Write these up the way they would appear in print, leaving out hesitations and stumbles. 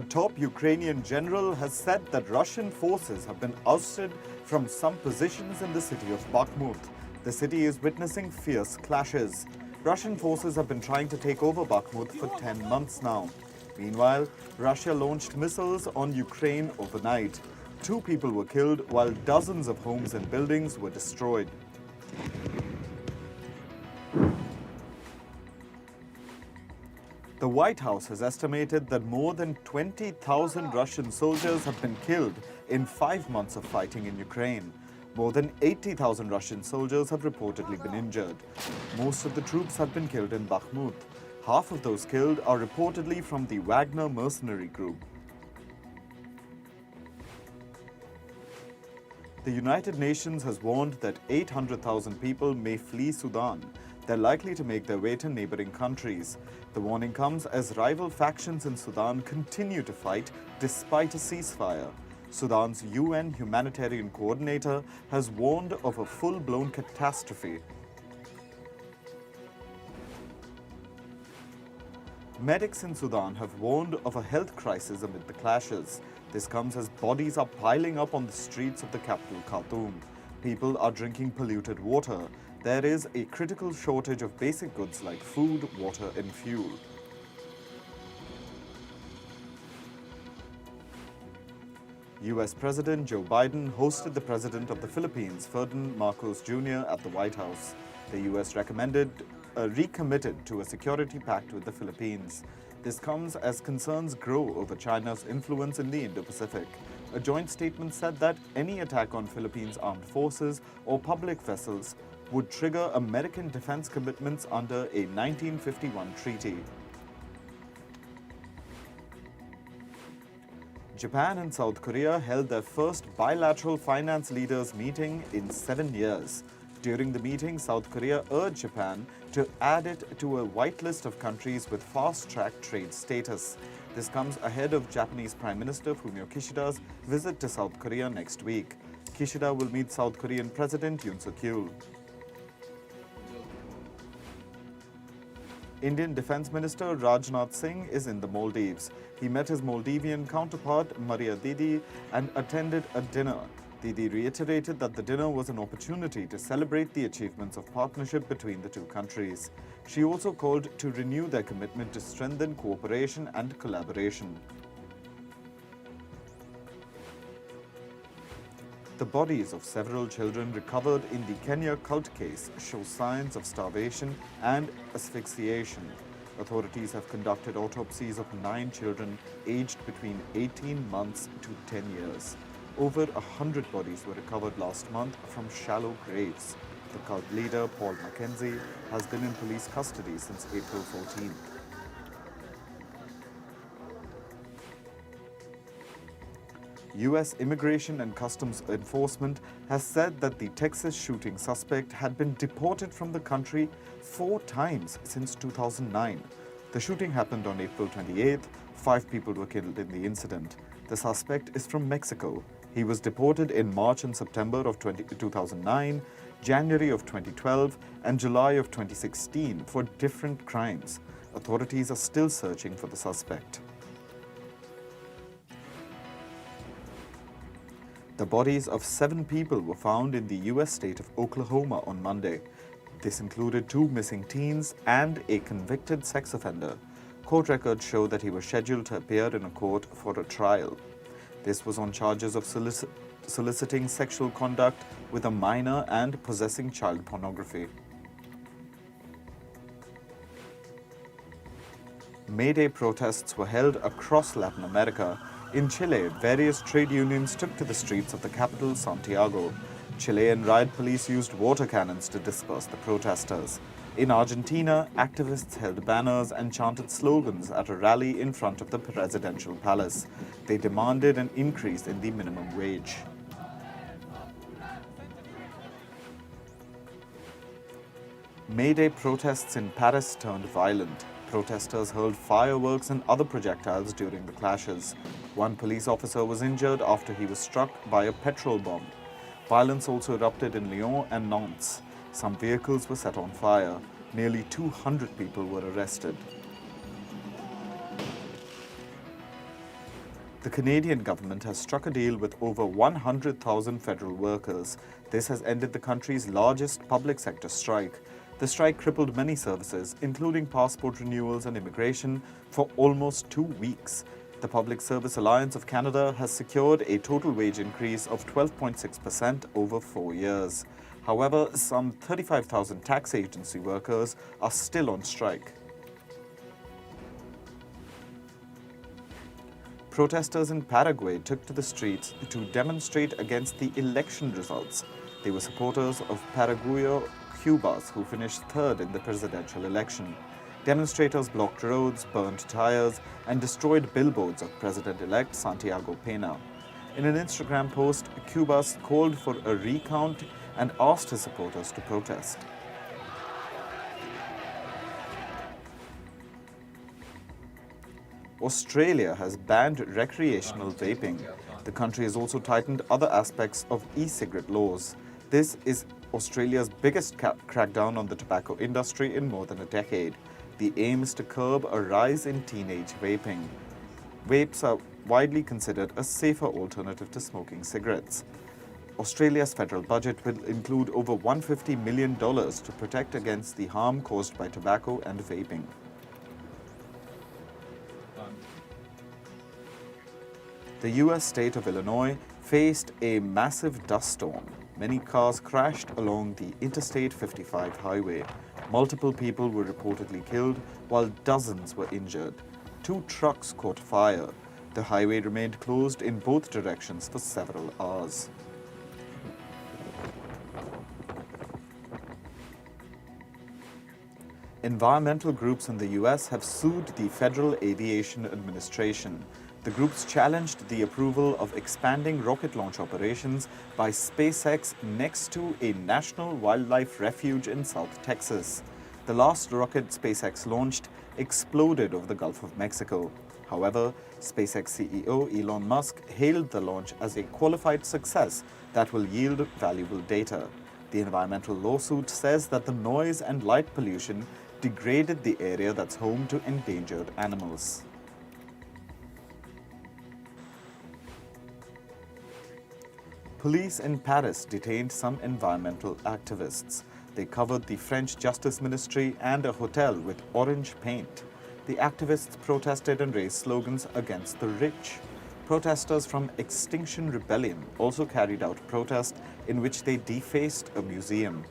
A top Ukrainian general has said that Russian forces have been ousted from some positions in the city of Bakhmut. The city is witnessing fierce clashes. Russian forces have been trying to take over Bakhmut for 10 months now. Meanwhile, Russia launched missiles on Ukraine overnight. 2 people were killed while dozens of homes and buildings were destroyed. The White House has estimated that more than 20,000 Russian soldiers have been killed in 5 months of fighting in Ukraine. More than 80,000 Russian soldiers have reportedly been injured. Most of the troops have been killed in Bakhmut. Half of those killed are reportedly from the Wagner mercenary group. The United Nations has warned that 800,000 people may flee Sudan. They're likely to make their way to neighboring countries. The warning comes as rival factions in Sudan continue to fight despite a ceasefire. Sudan's UN Humanitarian coordinator has warned of a full-blown catastrophe. Medics in Sudan have warned of a health crisis amid the clashes. This comes as bodies are piling up on the streets of the capital, Khartoum. People are drinking polluted water. There is a critical shortage of basic goods like food, water, and fuel. US President Joe Biden hosted the President of the Philippines, Ferdinand Marcos Jr., at the White House. The US recommitted to a security pact with the Philippines. This comes as concerns grow over China's influence in the Indo-Pacific. A joint statement said that any attack on Philippines armed forces or public vessels would trigger American defense commitments under a 1951 treaty. Japan and South Korea held their first bilateral finance leaders meeting in 7 years. During the meeting, South Korea urged Japan to add it to a whitelist of countries with fast-track trade status. This comes ahead of Japanese Prime Minister Fumio Kishida's visit to South Korea next week. Kishida will meet South Korean President Yoon Suk-yeol. Indian Defence Minister Rajnath Singh is in the Maldives. He met his Maldivian counterpart, Mariya Didi, and attended a dinner. Didi reiterated that the dinner was an opportunity to celebrate the achievements of partnership between the two countries. She also called to renew their commitment to strengthen cooperation and collaboration. The bodies of several children recovered in the Kenya cult case show signs of starvation and asphyxiation. Authorities have conducted autopsies of 9 children aged between 18 months to 10 years. Over 100 bodies were recovered last month from shallow graves. The cult leader, Paul Mackenzie, has been in police custody since April 14th. US Immigration and Customs Enforcement has said that the Texas shooting suspect had been deported from the country 4 times since 2009. The shooting happened on April 28th. 5 people were killed in the incident. The suspect is from Mexico. He was deported in March and September of 2009, January of 2012, and July of 2016 for different crimes. Authorities are still searching for the suspect. The bodies of 7 people were found in the US state of Oklahoma on Monday. This included 2 missing teens and a convicted sex offender. Court records show that he was scheduled to appear in a court for a trial. This was on charges of soliciting sexual conduct with a minor and possessing child pornography. May Day protests were held across Latin America. In Chile, various trade unions took to the streets of the capital, Santiago. Chilean riot police used water cannons to disperse the protesters. In Argentina, activists held banners and chanted slogans at a rally in front of the presidential palace. They demanded an increase in the minimum wage. May Day protests in Paris turned violent. Protesters hurled fireworks and other projectiles during the clashes. 1 police officer was injured after he was struck by a petrol bomb. Violence also erupted in Lyon and Nantes. Some vehicles were set on fire. Nearly 200 people were arrested. The Canadian government has struck a deal with over 100,000 federal workers. This has ended the country's largest public sector strike. The strike crippled many services, including passport renewals and immigration, for almost 2 weeks. The Public Service Alliance of Canada has secured a total wage increase of 12.6% over 4 years. However, some 35,000 tax agency workers are still on strike. Protesters in Paraguay took to the streets to demonstrate against the election results. They were supporters of Paraguayo Cubas, who finished third in the presidential election. Demonstrators blocked roads, burned tires, and destroyed billboards of President-elect Santiago Peña. In an Instagram post, Cubas called for a recount and asked his supporters to protest. Australia has banned recreational vaping. The country has also tightened other aspects of e-cigarette laws. This is Australia's biggest crackdown on the tobacco industry in more than a decade. The aim is to curb a rise in teenage vaping. Vapes are widely considered a safer alternative to smoking cigarettes. Australia's federal budget will include over $150 million to protect against the harm caused by tobacco and vaping. The US state of Illinois faced a massive dust storm. Many cars crashed along the Interstate 55 highway. Multiple people were reportedly killed, while dozens were injured. 2 trucks caught fire. The highway remained closed in both directions for several hours. Environmental groups in the US have sued the Federal Aviation Administration. The groups challenged the approval of expanding rocket launch operations by SpaceX next to a national wildlife refuge in South Texas. The last rocket SpaceX launched exploded over the Gulf of Mexico. However, SpaceX CEO Elon Musk hailed the launch as a qualified success that will yield valuable data. The environmental lawsuit says that the noise and light pollution degraded the area that's home to endangered animals. Police in Paris detained some environmental activists. They covered the French Justice Ministry and a hotel with orange paint. The activists protested and raised slogans against the rich. Protesters from Extinction Rebellion also carried out protests in which they defaced a museum.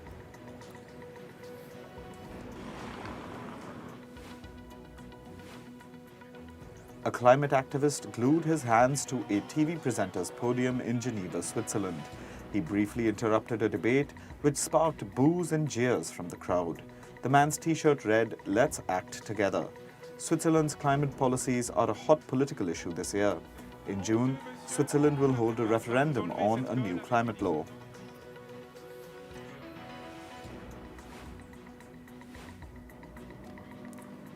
A climate activist glued his hands to a TV presenter's podium in Geneva, Switzerland. He briefly interrupted a debate which sparked boos and jeers from the crowd. The man's t-shirt read, "Let's act together." Switzerland's climate policies are a hot political issue this year. In June, Switzerland will hold a referendum on a new climate law.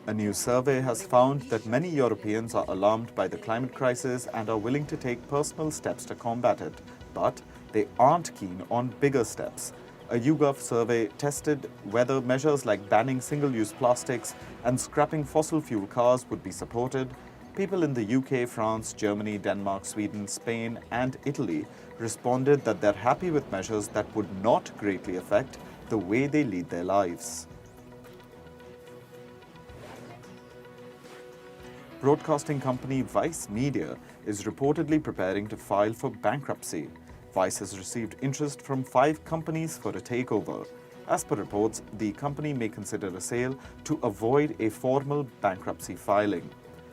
A new survey has found that many Europeans are alarmed by the climate crisis and are willing to take personal steps to combat it, but they aren't keen on bigger steps. A YouGov survey tested whether measures like banning single-use plastics and scrapping fossil fuel cars would be supported. People in the UK, France, Germany, Denmark, Sweden, Spain, and Italy responded that they're happy with measures that would not greatly affect the way they lead their lives. Broadcasting company Vice Media is reportedly preparing to file for bankruptcy. Vice has received interest from 5 companies for a takeover. As per reports, the company may consider a sale to avoid a formal bankruptcy filing.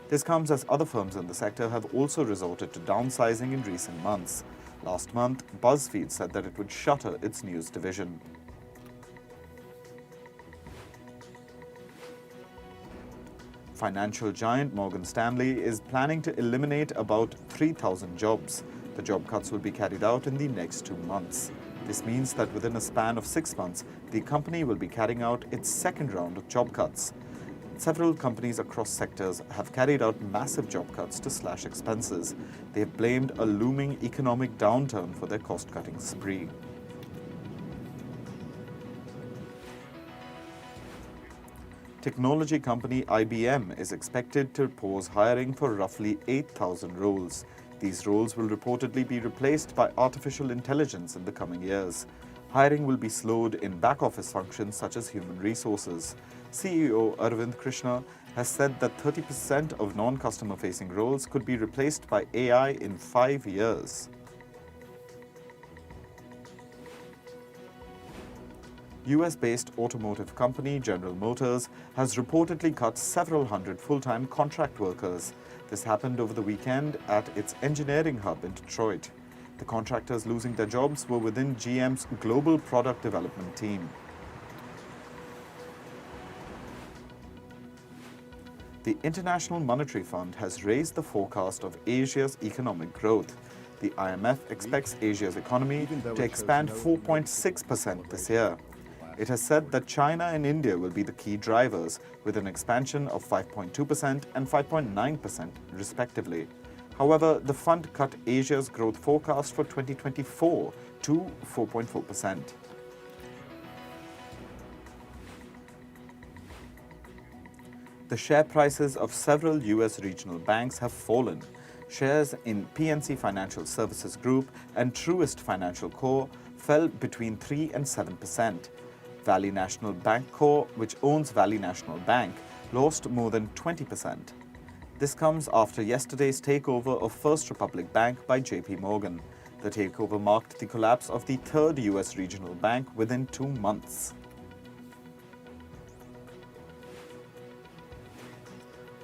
This comes as other firms in the sector have also resorted to downsizing in recent months. Last month, BuzzFeed said that it would shutter its news division. Financial giant Morgan Stanley is planning to eliminate about 3,000 jobs. The job cuts will be carried out in the next 2 months. This means that within a span of 6 months, the company will be carrying out its second round of job cuts. Several companies across sectors have carried out massive job cuts to slash expenses. They have blamed a looming economic downturn for their cost-cutting spree. Technology company IBM is expected to pause hiring for roughly 8,000 roles. These roles will reportedly be replaced by artificial intelligence in the coming years. Hiring will be slowed in back-office functions such as human resources. CEO Arvind Krishna has said that 30% of non-customer-facing roles could be replaced by AI in 5 years. US-based automotive company General Motors has reportedly cut several hundred full-time contract workers. This happened over the weekend at its engineering hub in Detroit. The contractors losing their jobs were within GM's global product development team. The International Monetary Fund has raised the forecast of Asia's economic growth. The IMF expects Asia's economy to expand 4.6% this year. It has said that China and India will be the key drivers, with an expansion of 5.2% and 5.9% respectively. However, the fund cut Asia's growth forecast for 2024 to 4.4%. The share prices of several US regional banks have fallen. Shares in PNC Financial Services Group and Truist Financial Co. fell between 3 and 7%. Valley National Bank Co., which owns Valley National Bank, lost more than 20%. This comes after yesterday's takeover of First Republic Bank by JP Morgan. The takeover marked the collapse of the third US regional bank within 2 months.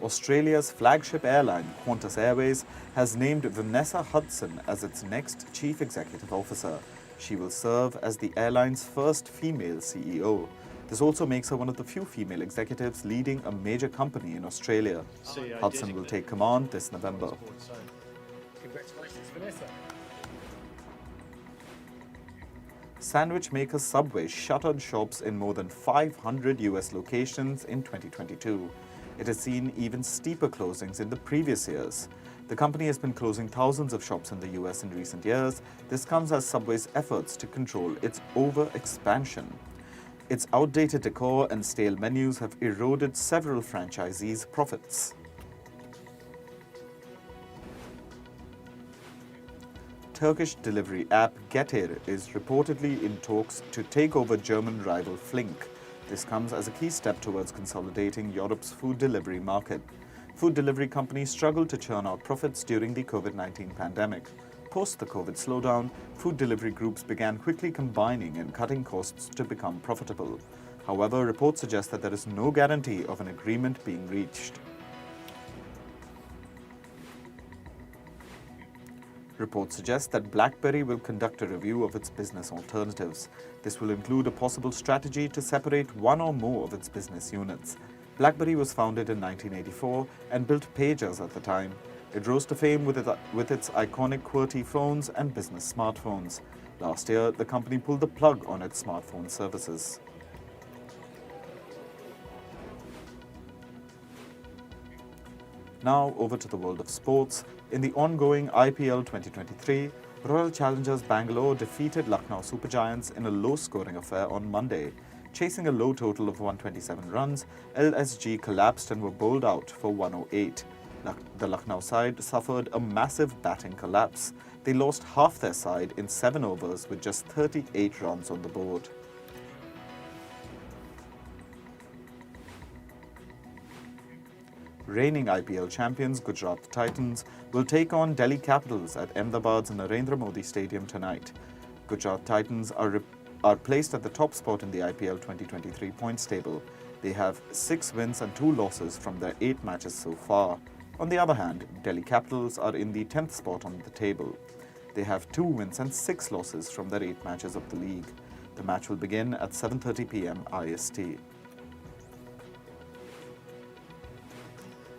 Australia's flagship airline, Qantas Airways, has named Vanessa Hudson as its next Chief Executive Officer. She will serve as the airline's first female CEO. This also makes her one of the few female executives leading a major company in Australia. Hudson will take command this November. Congratulations, Vanessa. Sandwich maker Subway shuttered shops in more than 500 US locations in 2022. It has seen even steeper closings in the previous years. The company has been closing thousands of shops in the US in recent years. This comes as Subway's efforts to control its over-expansion. Its outdated decor and stale menus have eroded several franchisees' profits. Turkish delivery app Getir is reportedly in talks to take over German rival Flink. This comes as a key step towards consolidating Europe's food delivery market. Food delivery companies struggled to churn out profits during the COVID-19 pandemic. Post the COVID slowdown, food delivery groups began quickly combining and cutting costs to become profitable. However, reports suggest that there is no guarantee of an agreement being reached. Reports suggest that BlackBerry will conduct a review of its business alternatives. This will include a possible strategy to separate one or more of its business units. BlackBerry was founded in 1984 and built pagers at the time. It rose to fame with its iconic QWERTY phones and business smartphones. Last year, the company pulled the plug on its smartphone services. Now over to the world of sports. In the ongoing IPL 2023, Royal Challengers Bangalore defeated Lucknow Super Giants in a low-scoring affair on Monday. Chasing a low total of 127 runs, LSG collapsed and were bowled out for 108. The Lucknow side suffered a massive batting collapse. They lost half their side in 7 overs with just 38 runs on the board. Reigning IPL champions Gujarat Titans will take on Delhi Capitals at Ahmedabad's Narendra Modi Stadium tonight. Gujarat Titans are placed at the top spot in the IPL 2023 points table. They have 6 wins and 2 losses from their 8 matches so far. On the other hand, Delhi Capitals are in the 10th spot on the table. They have 2 wins and 6 losses from their 8 matches of the league. The match will begin at 7:30 p.m. IST.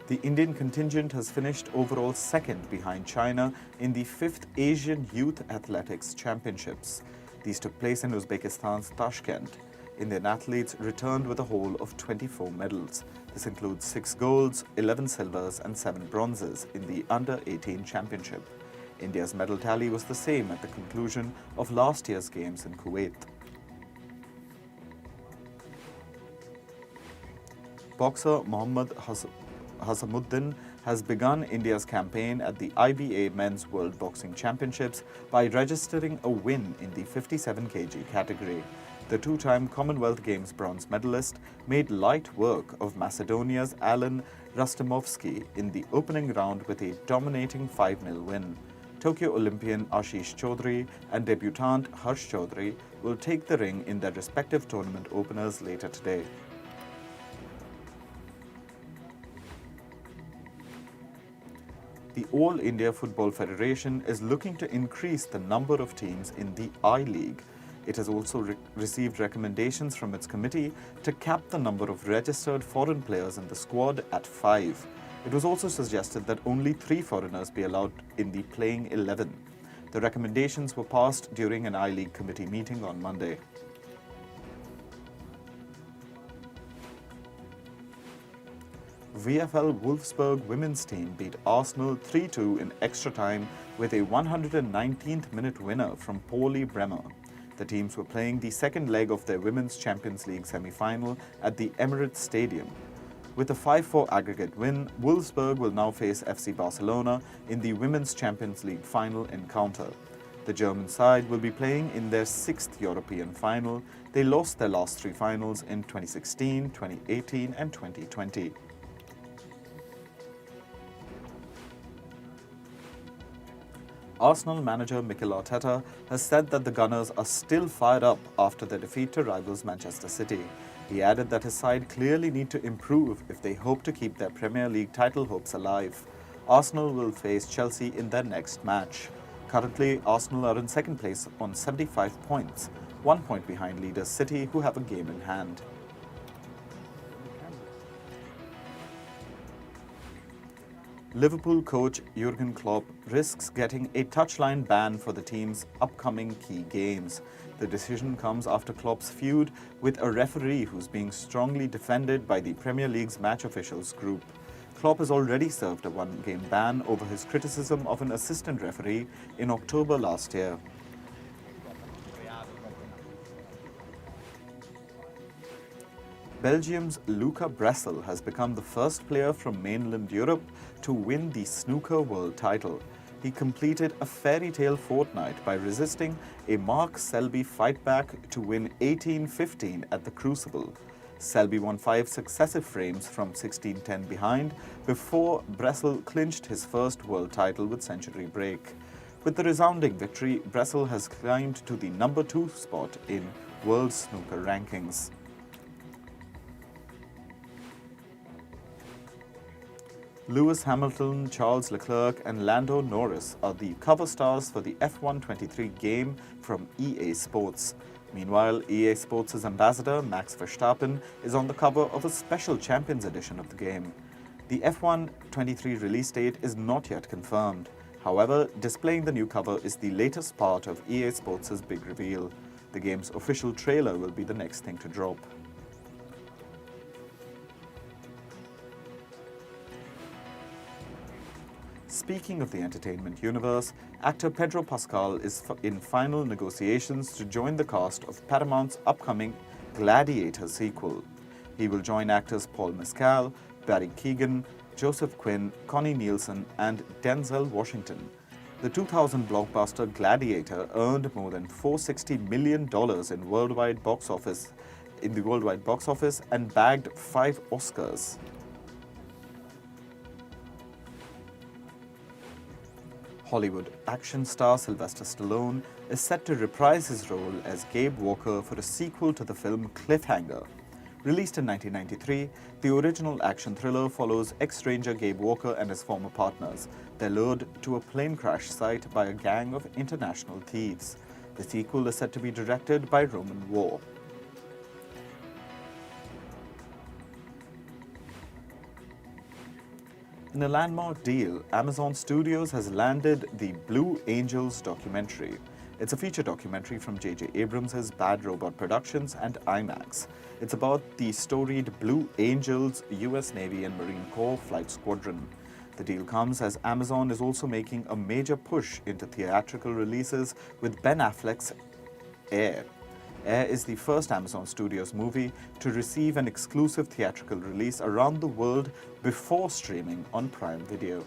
The Indian contingent has finished overall second behind China in the 5th Asian Youth Athletics Championships. These took place in Uzbekistan's Tashkent. Indian athletes returned with a haul of 24 medals. This includes 6 golds, 11 silvers and 7 bronzes in the Under-18 Championship. India's medal tally was the same at the conclusion of last year's games in Kuwait. boxer Mohammad Hasamuddin has begun India's campaign at the IBA Men's World Boxing Championships by registering a win in the 57 kg category. The two-time Commonwealth Games bronze medalist made light work of Macedonia's Alan Rastimovsky in the opening round with a dominating 5-0 win. Tokyo Olympian Ashish Chaudhary and debutant Harsh Chaudhary will take the ring in their respective tournament openers later today. The All India Football Federation is looking to increase the number of teams in the I-League. It has also received recommendations from its committee to cap the number of registered foreign players in the squad at 5. It was also suggested that only 3 foreigners be allowed in the playing 11. The recommendations were passed during an I-League committee meeting on Monday. VFL Wolfsburg women's team beat Arsenal 3-2 in extra time with a 119th minute winner from Pauli Bremer. The teams were playing the second leg of their Women's Champions League semi-final at the Emirates Stadium. With a 5-4 aggregate win, Wolfsburg will now face FC Barcelona in the Women's Champions League final encounter. The German side will be playing in their 6th European final. They lost their last 3 finals in 2016, 2018 and 2020. Arsenal manager Mikel Arteta has said that the Gunners are still fired up after their defeat to rivals Manchester City. He added that his side clearly need to improve if they hope to keep their Premier League title hopes alive. Arsenal will face Chelsea in their next match. Currently, Arsenal are in second place on 75 points, 1 point behind leaders City, who have a game in hand. Liverpool coach Jurgen Klopp risks getting a touchline ban for the team's upcoming key games. The decision comes after Klopp's feud with a referee who's being strongly defended by the Premier League's match officials group. Klopp has already served a 1-game ban over his criticism of an assistant referee in October last year. Belgium's Luca Bressel has become the first player from mainland Europe to win the snooker world title. He completed a fairy tale fortnight by resisting a Mark Selby fightback to win 18-15 at the Crucible. Selby won 5 successive frames from 16-10 behind before Bressel clinched his first world title with century break. With the resounding victory, Bressel has climbed to the number 2 spot in world snooker rankings. Lewis Hamilton, Charles Leclerc and Lando Norris are the cover stars for the F1 23 game from EA Sports. Meanwhile, EA Sports' ambassador, Max Verstappen, is on the cover of a special Champions Edition of the game. The F1 23 release date is not yet confirmed. However, displaying the new cover is the latest part of EA Sports' big reveal. The game's official trailer will be the next thing to drop. Speaking of the entertainment universe, actor Pedro Pascal is in final negotiations to join the cast of Paramount's upcoming Gladiator sequel. He will join actors Paul Mescal, Barry Keoghan, Joseph Quinn, Connie Nielsen and Denzel Washington. The 2000 blockbuster Gladiator earned more than $460 million in the worldwide box office and bagged 5 Oscars. Hollywood action star Sylvester Stallone is set to reprise his role as Gabe Walker for a sequel to the film Cliffhanger. Released in 1993, the original action thriller follows ex-ranger Gabe Walker and his former partners. They're lured to a plane crash site by a gang of international thieves. The sequel is set to be directed by Roman Waugh. In a landmark deal, Amazon Studios has landed the Blue Angels documentary. It's a feature documentary from J.J. Abrams' Bad Robot Productions and IMAX. It's about the storied Blue Angels, US Navy and Marine Corps Flight Squadron. The deal comes as Amazon is also making a major push into theatrical releases with Ben Affleck's Air. Air is the first Amazon Studios movie to receive an exclusive theatrical release around the world before streaming on Prime Video.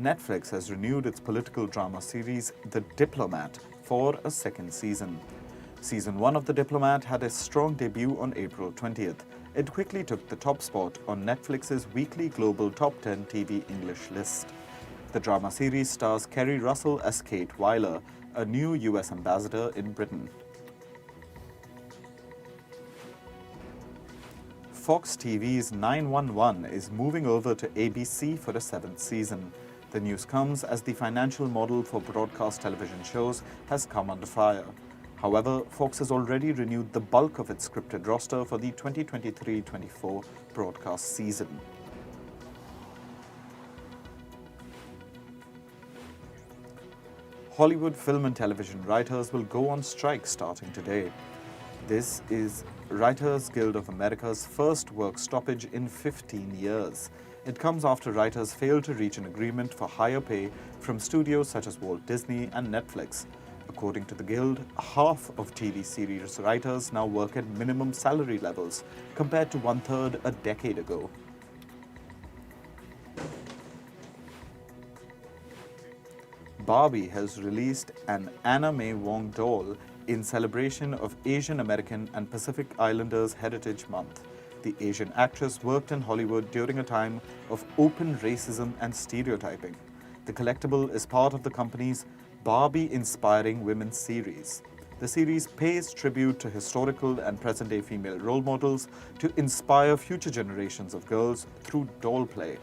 Netflix has renewed its political drama series The Diplomat for a second season. Season 1 of The Diplomat had a strong debut on April 20th. It quickly took the top spot on Netflix's weekly global top 10 TV English list. The drama series stars Kerry Russell as Kate Weiler, a new US ambassador in Britain. Fox TV's 911 is moving over to ABC for a 7th season. The news comes as the financial model for broadcast television shows has come under fire. However, Fox has already renewed the bulk of its scripted roster for the 2023-24 broadcast season. Hollywood film and television writers will go on strike starting today. This is Writers Guild of America's first work stoppage in 15 years. It comes after writers failed to reach an agreement for higher pay from studios such as Walt Disney and Netflix. According to the Guild, half of TV series writers now work at minimum salary levels, compared to one-third a decade ago. Barbie has released an Anna May Wong doll in celebration of Asian American and Pacific Islanders Heritage Month. The Asian actress worked in Hollywood during a time of open racism and stereotyping. The collectible is part of the company's Barbie Inspiring Women series. The series pays tribute to historical and present-day female role models to inspire future generations of girls through doll play.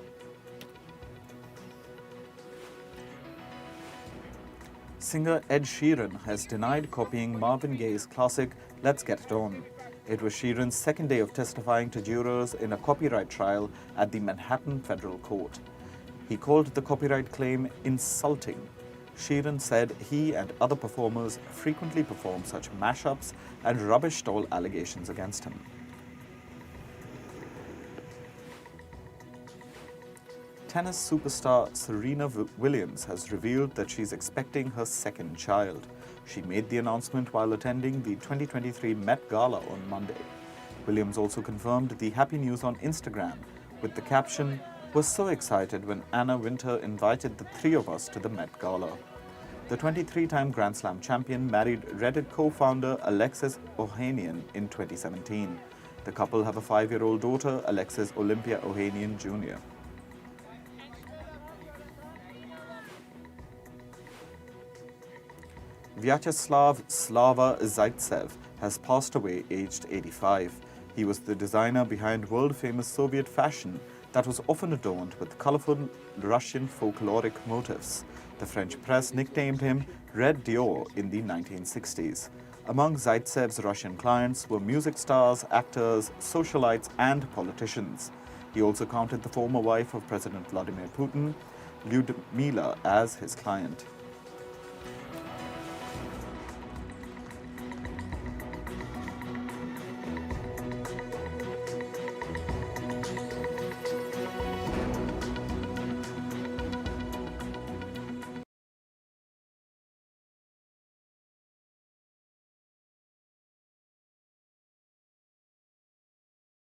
Singer Ed Sheeran has denied copying Marvin Gaye's classic Let's Get It On. It was Sheeran's second day of testifying to jurors in a copyright trial at the Manhattan Federal Court. He called the copyright claim insulting. Sheeran said he and other performers frequently perform such mashups and rubbished all allegations against him. Tennis superstar Serena Williams has revealed that she's expecting her second child. She made the announcement while attending the 2023 Met Gala on Monday. Williams also confirmed the happy news on Instagram with the caption, "Was so excited when Anna Wintour invited the three of us to the Met Gala." The 23-time Grand Slam champion married Reddit co-founder Alexis Ohanian in 2017. The couple have a 5-year-old daughter, Alexis Olympia Ohanian Jr. Vyacheslav Slava Zaitsev has passed away aged 85. He was the designer behind world-famous Soviet fashion that was often adorned with colorful Russian folkloric motifs. The French press nicknamed him Red Dior in the 1960s. Among Zaitsev's Russian clients were music stars, actors, socialites, and politicians. He also counted the former wife of President Vladimir Putin, Lyudmila, as his client.